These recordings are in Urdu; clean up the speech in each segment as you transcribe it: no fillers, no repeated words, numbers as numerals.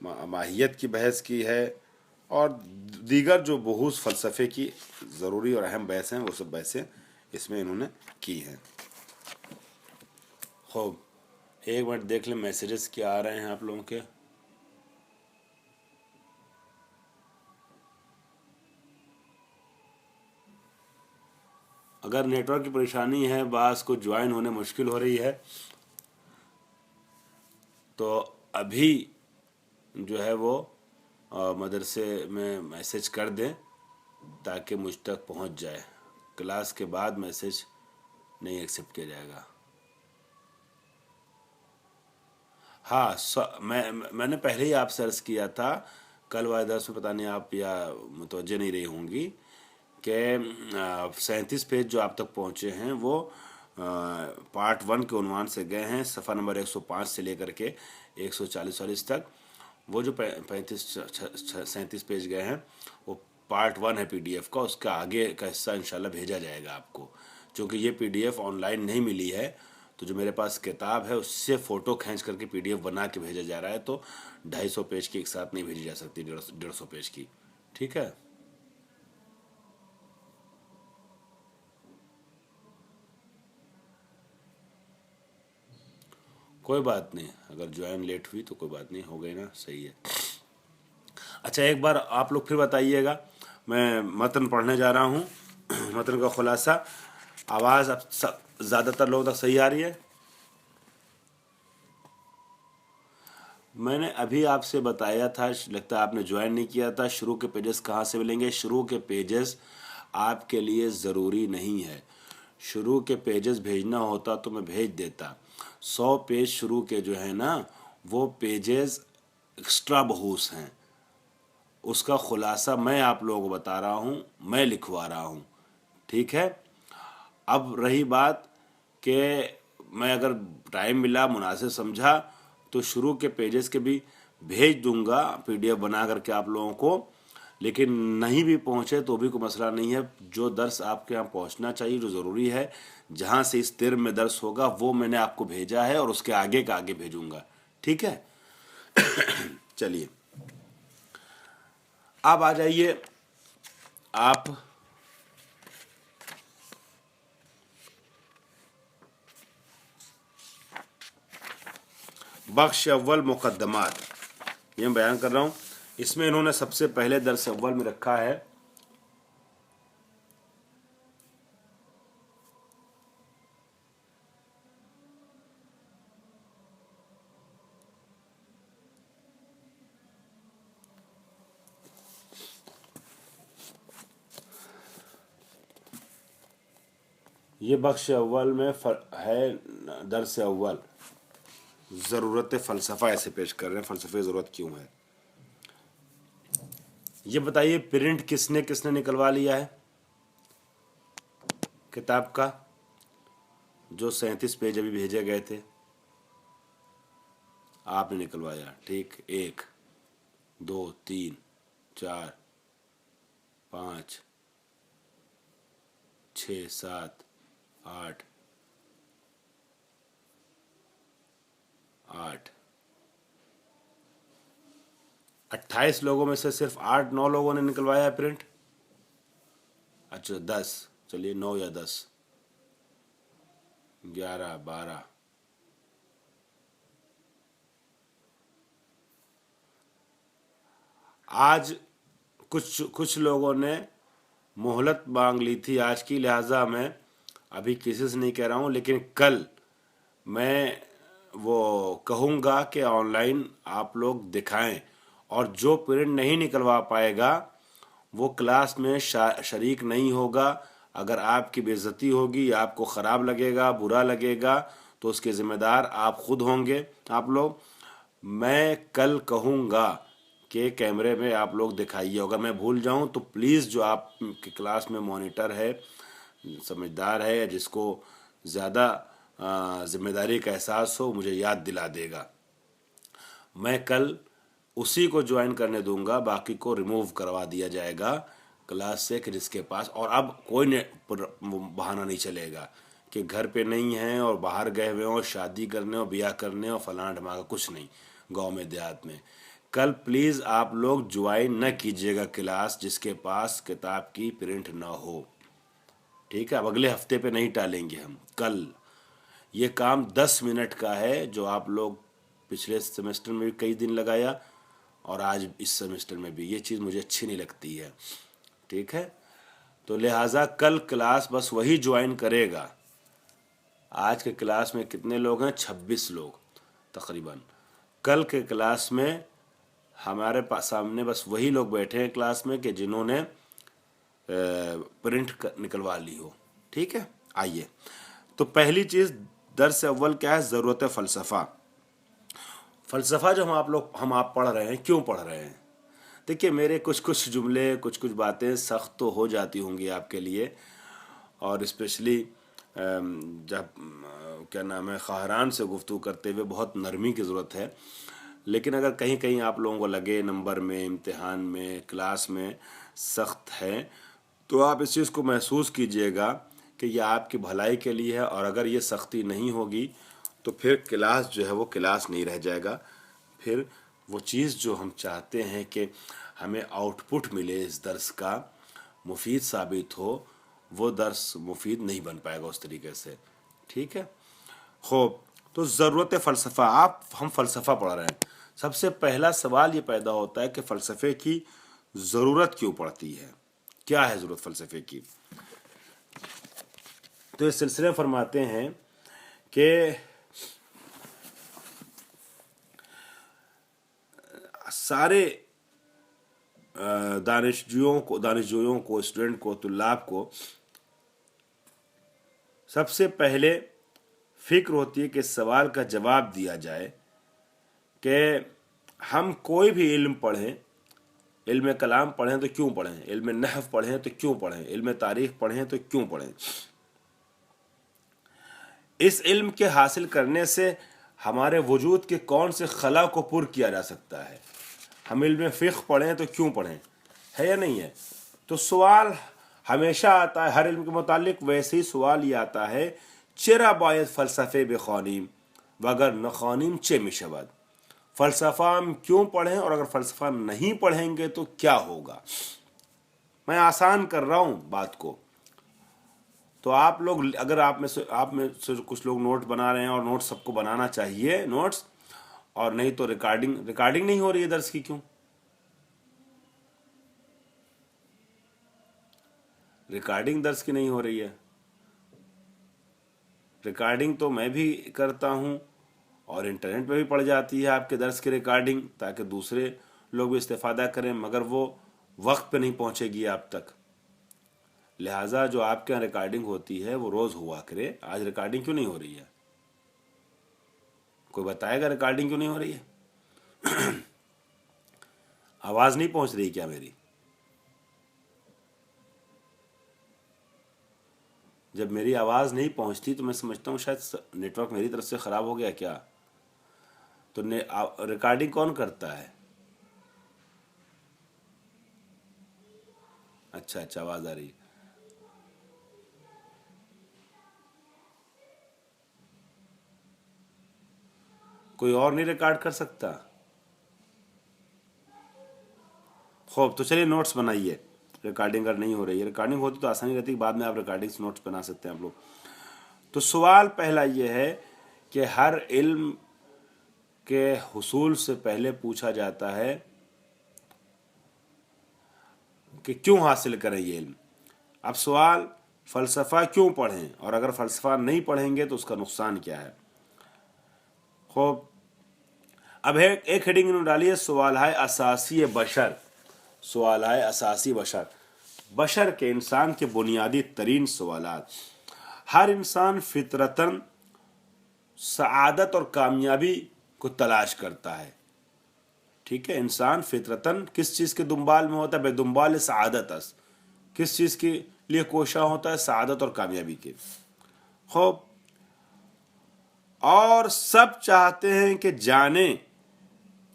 ماہیت کی بحث کی ہے، اور دیگر جو بحوث فلسفے کی ضروری اور اہم بحث ہیں وہ سب بحثیں اس میں انہوں نے کی ہیں۔ خوب، ایک منٹ دیکھ لیں میسیجز کیا آ رہے ہیں آپ لوگوں کے۔ اگر نیٹ ورک کی پریشانی ہے، بعض کو جوائن ہونے مشکل ہو رہی ہے، تو ابھی جو ہے وہ مدرسے میں میسج کر دیں تاکہ مجھ تک پہنچ جائے۔ کلاس کے بعد میسج نہیں ایکسیپٹ کیا جائے گا۔ ہاں، میں نے پہلے ہی آپ سے عرض کیا تھا کل والے درس میں، پتہ نہیں آپ یا متوجہ نہیں رہی ہوں گی، کہ 37 پیج جو آپ تک پہنچے ہیں وہ پارٹ 1 کے عنوان سے گئے ہیں، صفحہ نمبر 105 سے لے کر کے 140 تک۔ وہ جو 37 پیج گئے ہیں وہ پارٹ 1 ہے پی ڈی ایف کا، اس کا آگے کا حصہ انشاءاللہ بھیجا جائے گا آپ کو۔ چونکہ یہ P D F online نہیں ملی ہے، تو جو میرے پاس کتاب ہے اس سے فوٹو کھینچ کر کے پی ڈی ایف بنا کے بھیجا جا رہا ہے، تو 250 پیج کی ایک ساتھ نہیں بھیجی جا سکتی، 150 پیج کی، ٹھیک ہے؟ کوئی بات نہیں، اگر جوائن لیٹ ہوئی تو کوئی بات نہیں، ہو گئی نا، صحیح ہے۔ اچھا، ایک بار آپ لوگ پھر بتائیے گا، میں متن پڑھنے جا رہا ہوں، متن کا خلاصہ۔ آواز اب زیادہ تر لوگوں تک صحیح آ رہی ہے؟ میں نے ابھی آپ سے بتایا تھا، لگتا ہے آپ نے جوائن نہیں کیا تھا، شروع کے پیجز کہاں سے ملیں گے۔ شروع کے پیجز آپ کے لیے ضروری نہیں ہے، شروع کے پیجز بھیجنا ہوتا تو میں بھیج دیتا۔ 100 پیج شروع کے جو ہے نا، وہ پیجز ایکسٹرا بحوث ہیں، اس کا خلاصہ میں آپ لوگوں کو بتا رہا ہوں، میں لکھوا رہا ہوں، ٹھیک ہے؟ اب رہی بات کہ میں اگر ٹائم ملا، مناسب سمجھا، تو شروع کے پیجز کے بھی بھیج دوں گا پی ڈی ایف بنا کر کے آپ لوگوں کو، لیکن نہیں بھی پہنچے تو بھی کوئی مسئلہ نہیں ہے۔ جو درس آپ کے یہاں پہنچنا چاہیے، جو ضروری ہے، جہاں سے اس ترم میں درس ہوگا، وہ میں نے آپ کو بھیجا ہے، اور اس کے آگے کا آگے بھیجوں گا، ٹھیک ہے؟ چلیے، اب آ جائیے آپ بخش اول مقدمات، یہ میں بیان کر رہا ہوں۔ اس میں انہوں نے سب سے پہلے درس اول میں رکھا ہے یہ بخش اول میں ہے درس اول، ضرورت فلسفہ، ایسے پیش کر رہے ہیں، فلسفے کی ضرورت کیوں ہے۔ یہ بتائیے پرنٹ کس نے نکلوا لیا ہے کتاب کا، جو 37 پیج ابھی بھیجے گئے تھے؟ آپ نے نکلوایا، ٹھیک۔ 1 2 3 4 5 6 7 8 28 لوگوں میں سے صرف 8-9 لوگوں نے نکلوایا ہے پرنٹ۔ اچھا 10، چلیے 9 یا 10، 11 12، آج کچھ لوگوں نے مہلت مانگ لی تھی آج کی، لہٰذا میں ابھی کسی سے نہیں کہہ رہا ہوں، لیکن کل میں وہ کہوں گا کہ آن لائن آپ لوگ دکھائیں، اور جو پرنٹ نہیں نکلوا پائے گا وہ کلاس میں شریک نہیں ہوگا۔ اگر آپ کی بے عزتی ہوگی، آپ کو خراب لگے گا، برا لگے گا، تو اس کے ذمہ دار آپ خود ہوں گے۔ آپ لوگ، میں کل کہوں گا کہ کیمرے میں آپ لوگ دکھائیے، اگر میں بھول جاؤں تو پلیز جو آپ کی کلاس میں مانیٹر ہے، سمجھدار ہے، جس کو زیادہ ذمہ داری کا احساس ہو، مجھے یاد دلا دے گا۔ میں کل اسی کو جوائن کرنے دوں گا، باقی کو ریموو کروا دیا جائے گا کلاس سے، کہ جس کے پاس، اور اب کوئی بہانہ نہیں چلے گا کہ گھر پہ نہیں ہیں اور باہر گئے ہوئے ہوں، شادی کرنے اور بیاہ کرنے اور فلاں ڈھماکہ، کچھ نہیں، گاؤں میں دیہات میں۔ کل پلیز آپ لوگ جوائن نہ کیجیے گا کلاس جس کے پاس کتاب کی پرنٹ نہ ہو. ٹھیک ہے، اب اگلے ہفتے پہ نہیں ٹالیں گے ہم. کل یہ کام 10 منٹ کا ہے جو آپ لوگ پچھلے سیمسٹر میں بھی کئی دن لگایا اور آج اس سیمسٹر میں بھی. یہ چیز مجھے اچھی نہیں لگتی ہے. ٹھیک ہے، تو لہٰذا کل کلاس بس وہی جوائن کرے گا. آج کے کلاس میں کتنے لوگ ہیں؟ 26 لوگ تقریباً. کل کے کلاس میں ہمارے پاس سامنے بس وہی لوگ بیٹھے ہیں کلاس میں کہ جنہوں نے پرنٹ نکلوا لی ہو. ٹھیک ہے، آئیے. تو پہلی چیز درس اول کیا ہے؟ ضرورت فلسفہ. فلسفہ جو ہم آپ پڑھ رہے ہیں، کیوں پڑھ رہے ہیں؟ دیکھیے، میرے کچھ جملے کچھ باتیں سخت تو ہو جاتی ہوں گی آپ کے لیے، اور اسپیشلی جب کیا نام ہے خواہران سے گفتگو کرتے ہوئے بہت نرمی کی ضرورت ہے. لیکن اگر کہیں آپ لوگوں کو لگے نمبر میں، امتحان میں، کلاس میں سخت ہے، تو آپ اس چیز کو محسوس کیجئے گا کہ یہ آپ کی بھلائی کے لیے ہے. اور اگر یہ سختی نہیں ہوگی تو پھر کلاس جو ہے وہ کلاس نہیں رہ جائے گا. پھر وہ چیز جو ہم چاہتے ہیں کہ ہمیں آؤٹ پٹ ملے اس درس کا، مفید ثابت ہو، وہ درس مفید نہیں بن پائے گا اس طریقے سے. ٹھیک ہے، خوب. تو ضرورت فلسفہ، ہم فلسفہ پڑھ رہے ہیں. سب سے پہلا سوال یہ پیدا ہوتا ہے کہ فلسفے کی ضرورت کیوں پڑتی ہے؟ کیا ہے ضرورت فلسفے کی؟ تو اس سلسلے میں فرماتے ہیں کہ سارے دانشجویوں کو، اسٹوڈنٹ کو، طلاب کو سب سے پہلے فکر ہوتی ہے کہ سوال کا جواب دیا جائے کہ ہم کوئی بھی علم پڑھیں، علم کلام پڑھیں تو کیوں پڑھیں، علم نحو پڑھیں تو کیوں پڑھیں، علم تاریخ پڑھیں تو کیوں پڑھیں. اس علم کے حاصل کرنے سے ہمارے وجود کے کون سے خلا کو پر کیا جا سکتا ہے. ہم علم فقہ پڑھیں تو کیوں پڑھیں، ہے یا نہیں ہے؟ تو سوال ہمیشہ آتا ہے ہر علم کے متعلق. ویسے ہی سوال یہ آتا ہے چرا باید فلسفه بخوانیم وگر نخوانیم چه میشود. فلسفہ ہم کیوں پڑھیں، اور اگر فلسفہ نہیں پڑھیں گے تو کیا ہوگا. میں آسان کر رہا ہوں بات کو. تو آپ لوگ، اگر آپ میں سے کچھ لوگ نوٹ بنا رہے ہیں، اور نوٹ سب کو بنانا چاہیے نوٹس، اور نہیں تو ریکارڈنگ نہیں ہو رہی ہے درس کی. کیوں ریکارڈنگ درس کی نہیں ہو رہی ہے؟ ریکارڈنگ تو میں بھی کرتا ہوں، اور انٹرنیٹ پہ بھی پڑ جاتی ہے آپ کے درس کی ریکارڈنگ، تاکہ دوسرے لوگ بھی استفادہ کریں، مگر وہ وقت پہ نہیں پہنچے گی آپ تک. لہٰذا جو آپ کے یہاں ریکارڈنگ ہوتی ہے وہ روز ہوا کرے. آج ریکارڈنگ کیوں نہیں ہو رہی ہے؟ کوئی بتائے گا ریکارڈنگ کیوں نہیں ہو رہی ہے؟ آواز نہیں پہنچ رہی کیا میری؟ جب میری آواز نہیں پہنچتی تو میں سمجھتا ہوں شاید نیٹ ورک میری طرف سے خراب ہو گیا کیا. تو ریکارڈنگ کون کرتا ہے؟ اچھا آواز آ رہی ہے. کوئی اور نہیں ریکارڈ کر سکتا؟ خوب، تو چلیے نوٹس بنائیے. ریکارڈنگ اگر نہیں ہو رہی ہے، ریکارڈنگ ہوتی تو آسانی رہتی، بعد میں آپ ریکارڈنگ سے نوٹس بنا سکتے ہیں آپ لوگ. تو سوال پہلا یہ ہے کہ ہر علم کے حصول سے پہلے پوچھا جاتا ہے کہ کیوں حاصل کریں یہ علم. اب سوال فلسفہ کیوں پڑھیں، اور اگر فلسفہ نہیں پڑھیں گے تو اس کا نقصان کیا ہے. خوب، اب ایک ہیڈنگ انہوں نے ڈالی ہے سوال ہے اساسی بشر. سوال ہے اساسی بشر، بشر کے، انسان کے بنیادی ترین سوالات. ہر انسان فطرتاً سعادت اور کامیابی کو تلاش کرتا ہے. ٹھیک ہے، انسان فطرتاً کس چیز کے دنبال میں ہوتا ہے؟ بے دنبال سعادت اس. کس چیز کے لیے کوشاں ہوتا ہے؟ سعادت اور کامیابی کے. خوب، اور سب چاہتے ہیں کہ جانیں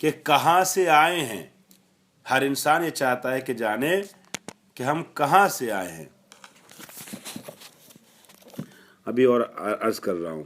کہ کہاں سے آئے ہیں. ہر انسان یہ چاہتا ہے کہ جانے کہ ہم کہاں سے آئے ہیں. ابھی اور عرض کر رہا ہوں.